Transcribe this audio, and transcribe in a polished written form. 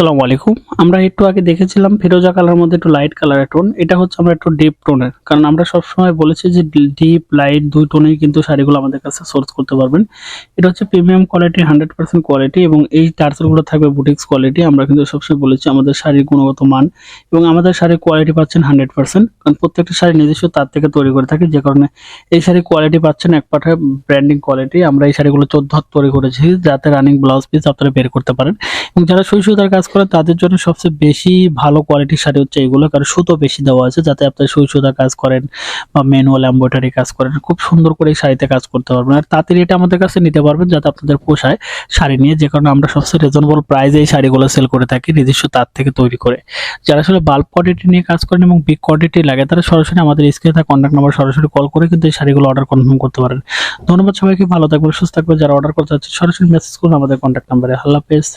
আসসালামু আলাইকুম। আমরা একটু আগে দেখেছিলাম ফিরোজা কালার মধ্যে একটু লাইট কালারের টোন। এটা হচ্ছে আমরা একটু ডিপ টোনের। কারণ আমরা সবসময় বলেছি যে ডিপ, লাইট ২ টোনেই কিন্তু শাড়িগুলো আমাদের কাছে সোর্স করতে পারবেন। এটা হচ্ছে প্রিমিয়াম কোয়ালিটি 100% কোয়ালিটি এবং এই টার্সেলগুলো থাকবে বুটিক্স কোয়ালিটি। আমরা কিন্তু সবসময় বলেছি আমাদের শাড়ির গুণগত মান এবং আমাদের শাড়ির কোয়ালিটি পাচ্ছেন 100%। কারণ প্রত্যেকটা শাড়ি নিজস্ব তার থেকে তৈরি করে থাকি, যে কারণে এই শাড়ির কোয়ালিটি পাচ্ছেন এক পাঠায় ব্র্যান্ডিং কোয়ালিটি। আমরা এই শাড়িগুলো 14 হাত তৈরি করেছি যাতে রানিং ব্লাউজ পিস আপনারা বের করতে পারেন। এবং যারা সুই সুতার কাজ করে তাদের জন্য সবচেয়ে বেশি ভালো কোয়ালিটির শাড়ি হচ্ছে এগুলো, কারণ সুতো বেশি দেওয়া আছে যাতে আপনারা সুই সুতার কাজ করেন বা ম্যানুয়াল এমব্রয়ডারি কাজ করেন, খুব সুন্দর করে এই শাড়িতে কাজ করতে পারবেন। আর তাঁতের এটা আমাদের কাছে নিতে পারবেন যাতে আপনাদের পোষায় শাড়ি নিয়ে, যে কারণে আমরা সবচেয়ে রিজনেবল প্রাইসে এই শাড়িগুলো সেল করে থাকি নিজস্ব তাঁত থেকে তৈরি করে। যারা আসলে বাল্ক কোয়ান্টিটি নিয়ে কাজ করেন এবং বিগ কোয়ান্টিটি লাগে তারা সরাসরি আমাদের স্ক্রিনে থাকা কন্ট্যাক্ট নাম্বার সরাসরি কল করে কিন্তু এই শাড়িগুলো অর্ডার কনফার্ম করতে পারেন। ধন্যবাদ সবাইকে, ভালো থাকবেন, সুস্থ থাকবেন। যারা অর্ডার করতে চাচ্ছেন সরাসরি মেসেজ করুন আমাদের কন্ট্যাক্ট নাম্বারে। আল্লাহ হাফেজ।